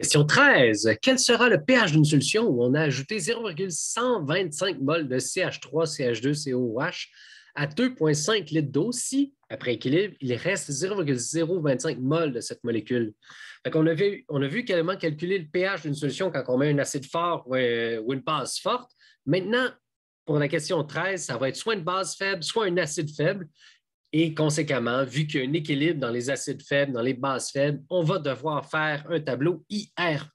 Question 13. Quel sera le pH d'une solution où on a ajouté 0,125 mol de CH3, CH2, COOH à 2,5 litres d'eau si, après équilibre, il reste 0,025 mol de cette molécule? On a vu comment calculer le pH d'une solution quand on met un acide fort ou une base forte. Maintenant, pour la question 13, ça va être soit une base faible, soit un acide faible. Et conséquemment, vu qu'il y a un équilibre dans les acides faibles, dans les bases faibles, on va devoir faire un tableau IRE.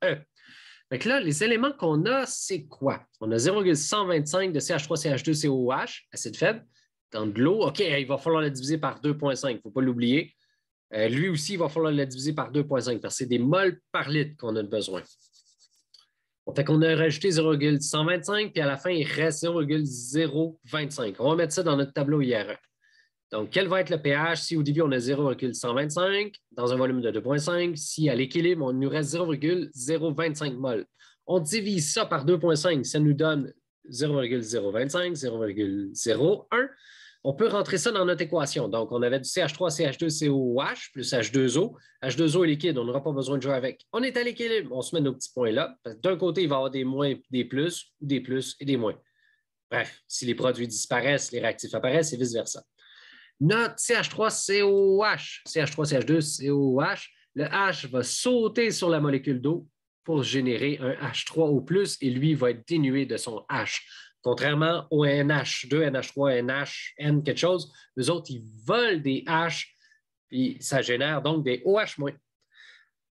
Donc là, les éléments qu'on a, c'est quoi? On a 0,125 de CH3CH2COOH, acide faible, dans de l'eau. OK, il va falloir le diviser par 2,5, il ne faut pas l'oublier. Lui aussi, il va falloir le diviser par 2,5 parce que c'est des moles par litre qu'on a besoin. Fait qu'on a rajouté 0,125, puis à la fin, il reste 0,025. On va mettre ça dans notre tableau IRE. Donc, quel va être le pH si au début, on a 0,125 dans un volume de 2,5? Si à l'équilibre, on nous reste 0,025 mol. On divise ça par 2,5, ça nous donne 0,025, 0,01. On peut rentrer ça dans notre équation. Donc, on avait du CH3, CH2, COOH plus H2O. H2O est liquide, on n'aura pas besoin de jouer avec. On est à l'équilibre, on se met nos petits points là. D'un côté, il va y avoir des moins, des plus et des moins. Bref, si les produits disparaissent, les réactifs apparaissent et vice-versa. Notre CH3COOH, CH3CH2COOH, le H va sauter sur la molécule d'eau pour générer un H3O+, et lui va être dénué de son H. Contrairement au NH2, NH3, NH, N quelque chose, eux autres, ils veulent des H, puis ça génère donc des OH-.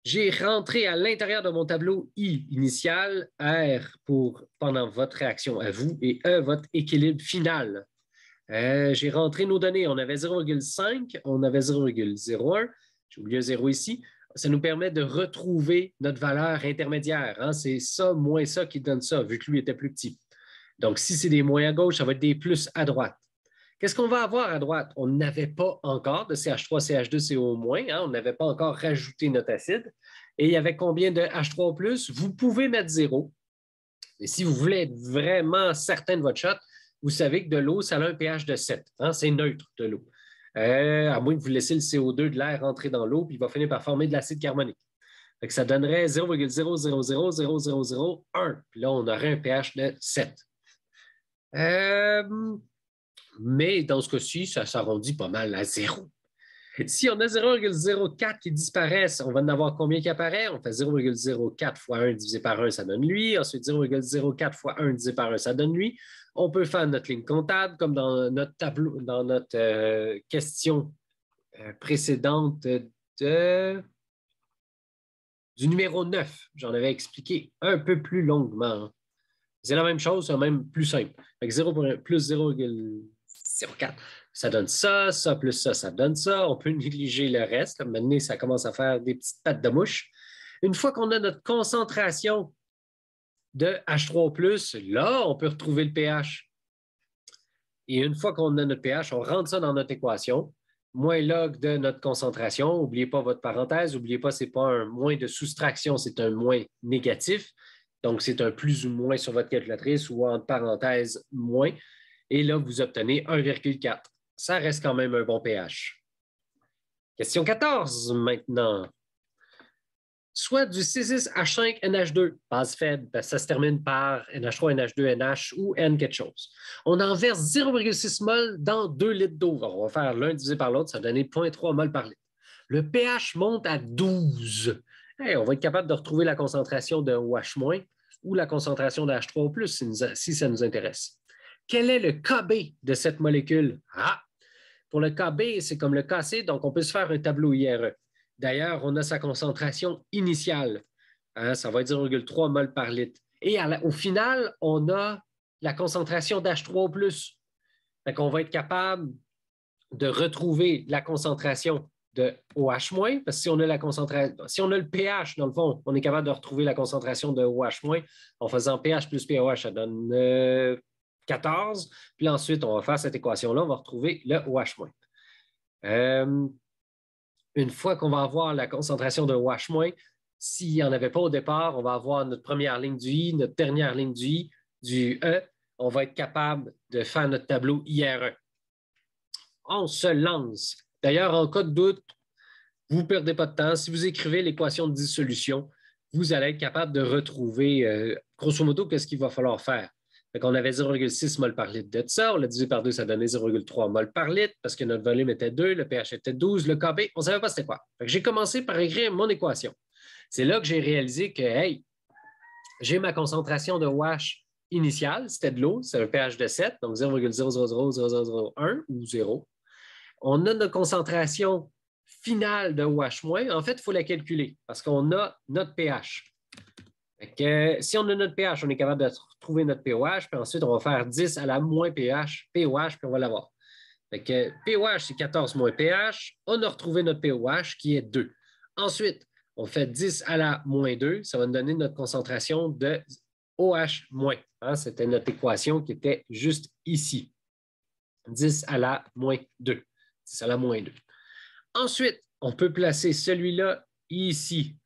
J'ai rentré à l'intérieur de mon tableau I initial, R pour pendant votre réaction à vous, et E, votre équilibre final. J'ai rentré nos données. On avait 0,5, on avait 0,01. J'ai oublié un 0 ici. Ça nous permet de retrouver notre valeur intermédiaire. Hein? C'est ça moins ça qui donne ça, vu que lui était plus petit. Donc, si c'est des moins à gauche, ça va être des plus à droite. Qu'est-ce qu'on va avoir à droite? On n'avait pas encore de CH3, CH2, CO-. Hein? On n'avait pas encore rajouté notre acide. Et il y avait combien de H3+? Vous pouvez mettre 0. Et si vous voulez être vraiment certain de votre shot, vous savez que de l'eau, ça a un pH de 7. Hein? C'est neutre de l'eau. À moins que vous laissiez le CO2 de l'air rentrer dans l'eau, puis il va finir par former de l'acide carbonique. Donc, ça donnerait 0,000001. Puis là, on aurait un pH de 7. Mais dans ce cas-ci, ça s'arrondit pas mal à 0. Si on a 0,04 qui disparaissent, on va en avoir combien qui apparaît? On fait 0,04 fois 1 divisé par 1, ça donne lui. Ensuite, 0,04 fois 1 divisé par 1, ça donne lui. On peut faire notre ligne comptable comme dans notre tableau, dans notre question précédente du numéro 9. J'en avais expliqué un peu plus longuement. C'est la même chose, c'est même plus simple. Fait que 0 plus 0,04. Ça donne ça, ça plus ça, ça donne ça. On peut négliger le reste. Maintenant, ça commence à faire des petites pattes de mouche. Une fois qu'on a notre concentration de H3+, là, on peut retrouver le pH. Et une fois qu'on a notre pH, on rentre ça dans notre équation. Moins log de notre concentration. N'oubliez pas votre parenthèse. N'oubliez pas, ce n'est pas un moins de soustraction, c'est un moins négatif. Donc, c'est un plus ou moins sur votre calculatrice ou entre parenthèses moins. Et là, vous obtenez 1,4. Ça reste quand même un bon pH. Question 14 maintenant. Soit du C6H5NH2, base faible, ça se termine par NH3, NH2, NH ou N quelque chose. On en verse 0,6 mol dans 2 litres d'eau. On va faire l'un divisé par l'autre, ça va donner 0,3 mol par litre. Le pH monte à 12. Hey, on va être capable de retrouver la concentration de OH- ou la concentration de H3+, si ça nous intéresse. Quel est le KB de cette molécule? Pour le KB, c'est comme le KC, donc on peut se faire un tableau IRE. D'ailleurs, on a sa concentration initiale. Ça va être 0,3 mol par litre. Et au final, on a la concentration d'H3+. Donc, on va être capable de retrouver la concentration de OH-, parce que si on a le pH, dans le fond, on est capable de retrouver la concentration de OH- en faisant pH plus pOH, ça donne 14. Puis ensuite, on va faire cette équation-là, on va retrouver le OH-. Une fois qu'on va avoir la concentration de OH-, s'il n'y en avait pas au départ, on va avoir notre première ligne du I, notre dernière ligne du I, du E. On va être capable de faire notre tableau IRE. On se lance. D'ailleurs, en cas de doute, vous ne perdez pas de temps. Si vous écrivez l'équation de dissolution, vous allez être capable de retrouver, grosso modo, qu'est-ce qu'il va falloir faire. On avait 0,6 mol par litre de ça, on l'a divisé par 2, ça donnait 0,3 mol par litre parce que notre volume était 2, le pH était 12, le KB, on ne savait pas c'était quoi. J'ai commencé par écrire mon équation. C'est là que j'ai réalisé que, hey, j'ai ma concentration de wash initiale, c'était de l'eau, c'est un pH de 7, donc 0,000001 ou 0. On a notre concentration finale de OH-. En fait, il faut la calculer parce qu'on a notre pH. Si on a notre pH, on est capable de trouver notre pOH, puis ensuite, on va faire 10 à la moins pH, pOH, puis on va l'avoir. pOH, c'est 14 moins pH. On a retrouvé notre pOH qui est 2. Ensuite, on fait 10 à la moins 2. Ça va nous donner notre concentration de OH-. C'était notre équation qui était juste ici. 10 à la moins 2. 10 à la moins 2. Ensuite, on peut placer celui-là ici.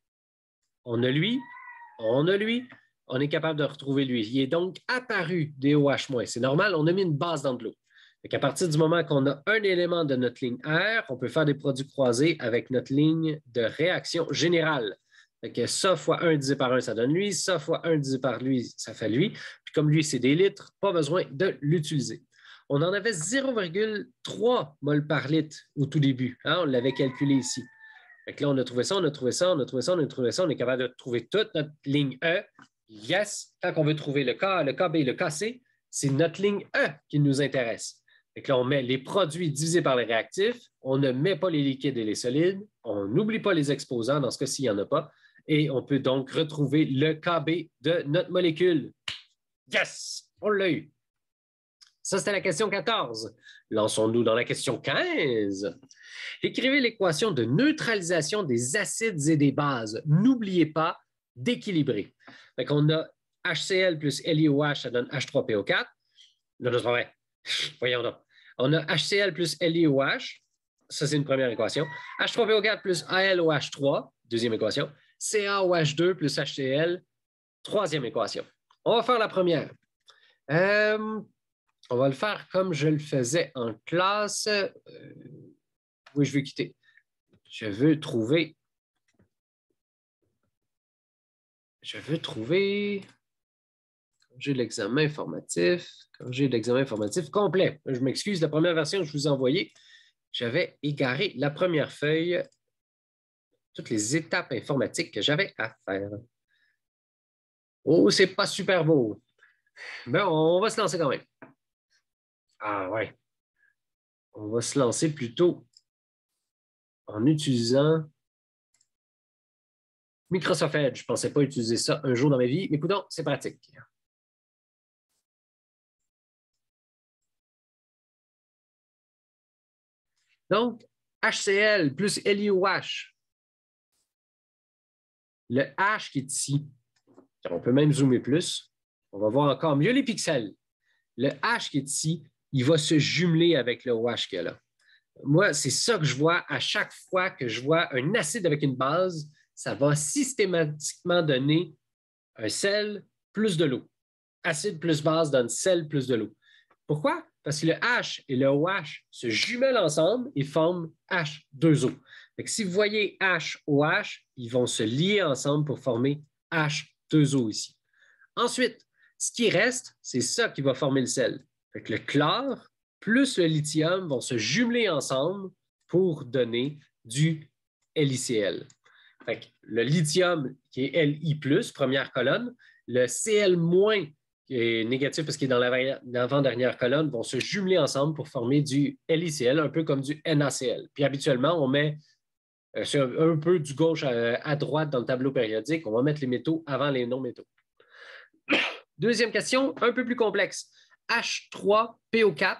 On a lui, on est capable de retrouver lui. Il est donc apparu des OH-. C'est normal, on a mis une base dans de l'eau. À partir du moment qu'on a un élément de notre ligne R, on peut faire des produits croisés avec notre ligne de réaction générale. Ça fois 1 divisé par 1, ça donne lui. Ça fois 1 divisé par lui, ça fait lui. Puis comme lui, c'est des litres, pas besoin de l'utiliser. On en avait 0,3 mol par litre au tout début. On l'avait calculé ici. Là, on a trouvé ça, on a trouvé ça, on a trouvé ça, on a trouvé ça. On est capable de trouver toute notre ligne E. Yes! Quand on veut trouver le K, le KB et le KC, c'est notre ligne E qui nous intéresse. Là, on met les produits divisés par les réactifs. On ne met pas les liquides et les solides. On n'oublie pas les exposants, dans ce cas-ci, il n'y en a pas. Et on peut donc retrouver le KB de notre molécule. Yes! On l'a eu. Ça, c'était la question 14. Lançons-nous dans la question 15. Écrivez l'équation de neutralisation des acides et des bases. N'oubliez pas d'équilibrer. On a HCl plus LiOH, ça donne H3PO4. Non, c'est pas vrai. Voyons donc. On a HCl plus LiOH, ça c'est une première équation. H3PO4 plus AlOH3, deuxième équation. CaOH2 plus HCl, troisième équation. On va faire la première. On va le faire comme je le faisais en classe. Oui, je veux quitter. Je veux trouver. Quand j'ai l'examen informatif complet. Je m'excuse, la première version que je vous ai envoyée, j'avais égaré la première feuille, toutes les étapes informatiques que j'avais à faire. Oh, c'est pas super beau. Mais on va se lancer quand même. Ah ouais. On va se lancer plutôt en utilisant Microsoft Edge. Je ne pensais pas utiliser ça un jour dans ma vie, mais écoutons, c'est pratique. Donc, HCl plus LiOH. Le H qui est ici, on peut même zoomer plus. On va voir encore mieux les pixels. Le H qui est ici, il va se jumeler avec le OH qu'il y a là. Moi, c'est ça que je vois à chaque fois que je vois un acide avec une base, ça va systématiquement donner un sel plus de l'eau. Acide plus base donne sel plus de l'eau. Pourquoi? Parce que le H et le OH se jumellent ensemble et forment H2O. Si vous voyez HOH, ils vont se lier ensemble pour former H2O ici. Ensuite, ce qui reste, c'est ça qui va former le sel. Le chlore plus le lithium vont se jumeler ensemble pour donner du LiCl. Le lithium qui est Li+, première colonne, le Cl- qui est négatif parce qu'il est dans l'avant-dernière colonne, vont se jumeler ensemble pour former du LiCl, un peu comme du NaCl. Puis habituellement, on met un peu du gauche à droite dans le tableau périodique, on va mettre les métaux avant les non-métaux. Deuxième question, un peu plus complexe. H3PO4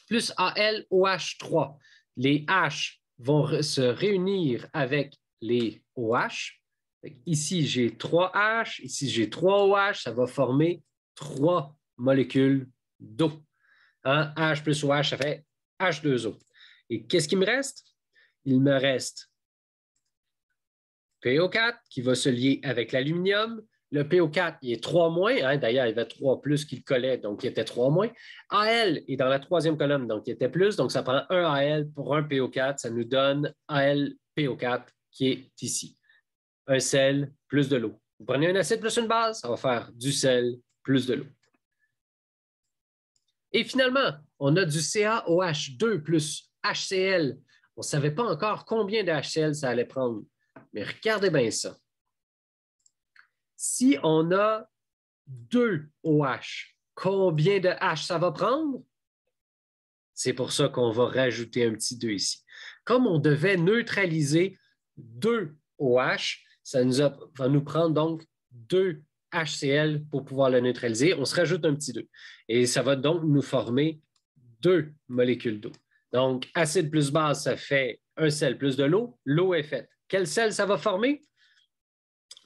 plus AlOH3. Les H vont se réunir avec les OH. Ici, j'ai 3 H, ici, j'ai 3 OH, ça va former 3 molécules d'eau. H plus OH, ça fait H2O. Et qu'est-ce qui me reste? Il me reste PO4 qui va se lier avec l'aluminium. Le PO4, il est 3-. D'ailleurs, il y avait 3 plus qui le collait, donc il était 3-. AL est dans la troisième colonne, donc il était plus. Donc, ça prend un AL pour un PO4. Ça nous donne AlPO4 qui est ici. un sel plus de l'eau. Vous prenez un acide plus une base, ça va faire du sel plus de l'eau. Et finalement, on a du CaOH2 plus HCl. On ne savait pas encore combien de HCl ça allait prendre. Mais regardez bien ça. Si on a 2 OH, combien de H ça va prendre? C'est pour ça qu'on va rajouter un petit 2 ici. Comme on devait neutraliser 2 OH, ça va nous prendre donc 2 HCl pour pouvoir le neutraliser. On se rajoute un petit 2. Et ça va donc nous former 2 molécules d'eau. Donc, acide plus base, ça fait un sel plus de l'eau. L'eau est faite. Quel sel ça va former?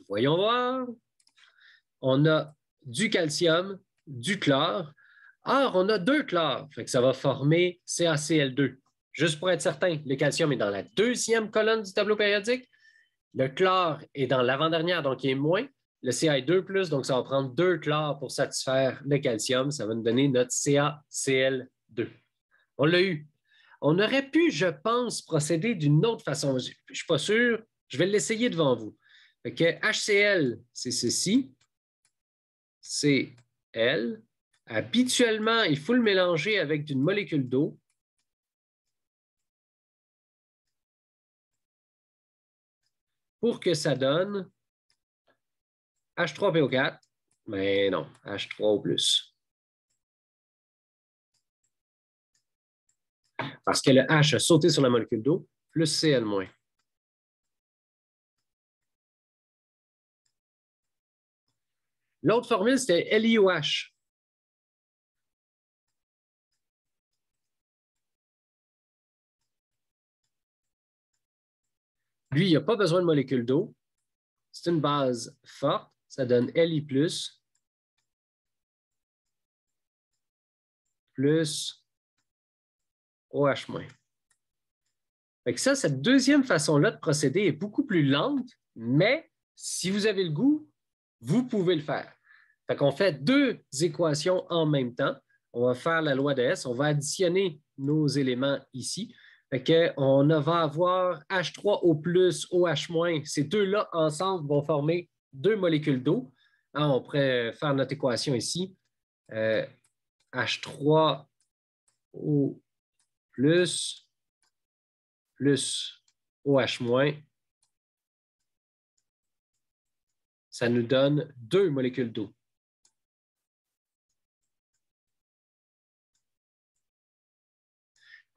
Voyons voir. On a du calcium, du chlore. Or, on a 2 chlores, fait que ça va former CaCl2. Juste pour être certain, le calcium est dans la deuxième colonne du tableau périodique. Le chlore est dans l'avant-dernière, donc il est moins. Le Ca2+, donc ça va prendre 2 chlores pour satisfaire le calcium. Ça va nous donner notre CaCl2. On l'a eu. On aurait pu, je pense, procéder d'une autre façon. Je ne suis pas sûr. Je vais l'essayer devant vous. Fait que HCl, c'est ceci. Cl. Habituellement, il faut le mélanger avec une molécule d'eau. Pour que ça donne H3PO4. Mais non, H3O+. Parce que le H a sauté sur la molécule d'eau, plus Cl-. L'autre formule, c'était LiOH. Lui, il n'a pas besoin de molécule d'eau. C'est une base forte. Ça donne Li+, plus OH-. Fait que ça, cette deuxième façon-là de procéder est beaucoup plus lente, mais si vous avez le goût, vous pouvez le faire. Fait qu'on fait 2 équations en même temps. On va faire la loi de Hess. On va additionner nos éléments ici. Fait qu'on va avoir H3O+, OH-. Ces deux-là ensemble vont former 2 molécules d'eau. On pourrait faire notre équation ici. H3O+, plus OH-, ça nous donne 2 molécules d'eau.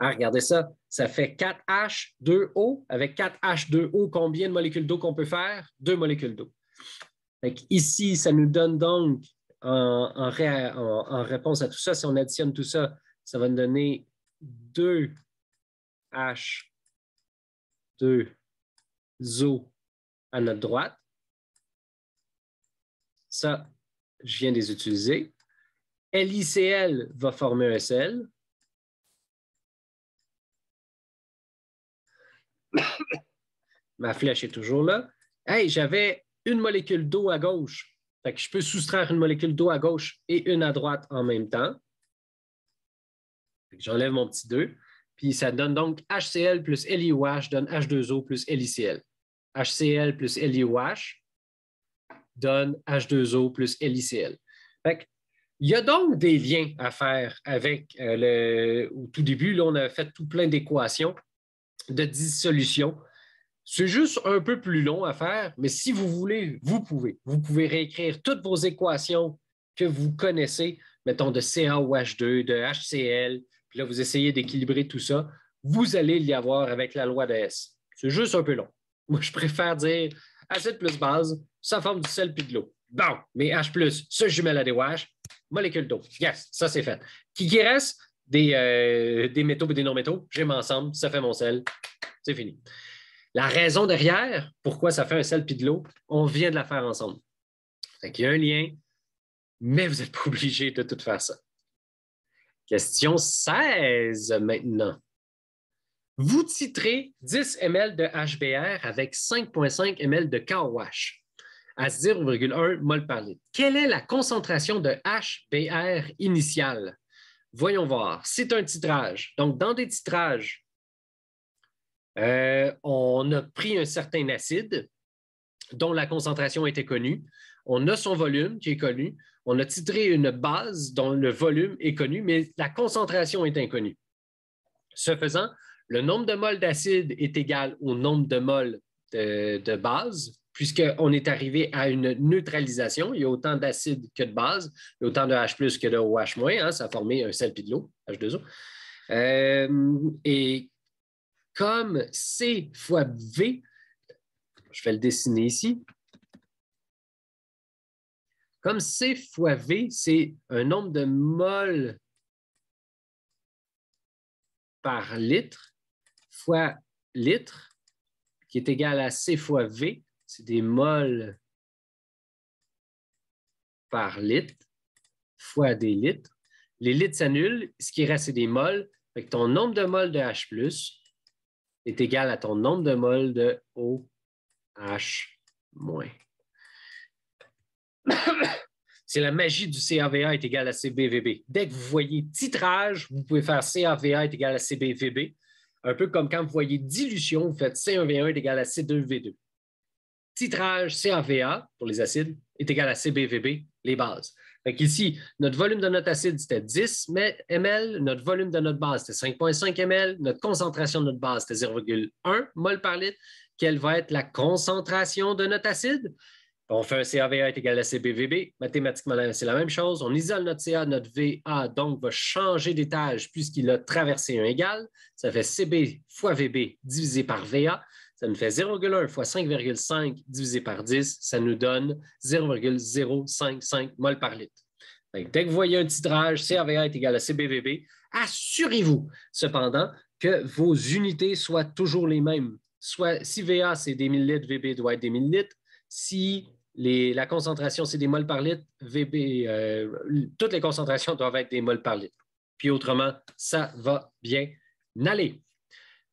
Regardez ça, ça fait 4H2O. Avec 4H2O, combien de molécules d'eau qu'on peut faire? 2 molécules d'eau. Ici, ça nous donne donc, en réponse à tout ça, si on additionne tout ça, ça va nous donner 2H2O à notre droite. Ça, je viens de les utiliser. LiCl va former un sel. Ma flèche est toujours là. Hey, j'avais une molécule d'eau à gauche. Fait que je peux soustraire une molécule d'eau à gauche et une à droite en même temps. J'enlève mon petit 2. Puis ça donne donc HCl plus LiOH donne H2O plus LiCl. HCl plus LiOH donne H2O plus LiCl. Fait que, il y a donc des liens à faire avec au tout début, là, on a fait tout plein d'équations de dissolution. C'est juste un peu plus long à faire, mais si vous voulez, vous pouvez. Vous pouvez réécrire toutes vos équations que vous connaissez, mettons de CaOH2, de HCl, puis là, vous essayez d'équilibrer tout ça. Vous allez l'y avoir avec la loi de Hess. C'est juste un peu long. Moi, je préfère dire acide plus base, ça forme du sel puis de l'eau. Bon, mais H+, se jumelle à des OH, molécule d'eau. Yes, ça c'est fait. Qui reste? Des métaux et des non-métaux. J'ai mis ensemble, ça fait mon sel. C'est fini. La raison derrière, pourquoi ça fait un sel puis de l'eau, on vient de la faire ensemble. Fait qu'il y a un lien, mais vous n'êtes pas obligé de tout faire ça. Question 16 maintenant. Vous titrez 10 ml de HBr avec 5,5 ml de KOH à 0,1 mol par litre. Quelle est la concentration de HBr initiale? Voyons voir. C'est un titrage. Donc, dans des titrages, on a pris un certain acide dont la concentration était connue. On a son volume qui est connu. On a titré une base dont le volume est connu, mais la concentration est inconnue. Ce faisant, le nombre de moles d'acide est égal au nombre de moles de base, puisqu'on est arrivé à une neutralisation. Il y a autant d'acide que de base, il y a autant de H plus que de OH-, hein, ça a formé un sel puis de l'eau, H2O. Et comme C fois V, je vais le dessiner ici, comme C fois V, c'est un nombre de moles par litre fois litre, qui est égal à C fois V, c'est des moles par litre fois des litres. Les litres s'annulent, ce qui reste, c'est des moles. Fait que ton nombre de moles de H+ est égal à ton nombre de moles de OH-. C'est la magie du CaVA est égal à CbVb. Dès que vous voyez titrage, vous pouvez faire CaVA est égal à CbVb. Un peu comme quand vous voyez dilution, vous faites C1V1 est égal à C2V2. Titrage CaVA pour les acides est égal à CbVb, les bases. Ici, notre volume de notre acide, c'était 10 ml. Notre volume de notre base, c'était 5,5 ml. Notre concentration de notre base, c'était 0,1 mol par litre. Quelle va être la concentration de notre acide? On fait un CaVA est égal à CbVb. Mathématiquement, c'est la même chose. On isole notre Ca, notre Va, donc va changer d'étage puisqu'il a traversé un égal. Ça fait Cb fois Vb divisé par Va. Ça nous fait 0,1 fois 5,5 divisé par 10. Ça nous donne 0,055 mol par litre. Donc, dès que vous voyez un titrage, CaVA est égal à CbVb, assurez-vous cependant que vos unités soient toujours les mêmes. Soit, si Va, c'est des millilitres, Vb doit être des millilitres. Si la concentration, c'est des moles par litre, Vb, toutes les concentrations doivent être des moles par litre. Puis autrement, ça va bien aller.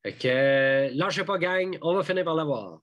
Fait que, lâchez pas, gang, on va finir par l'avoir.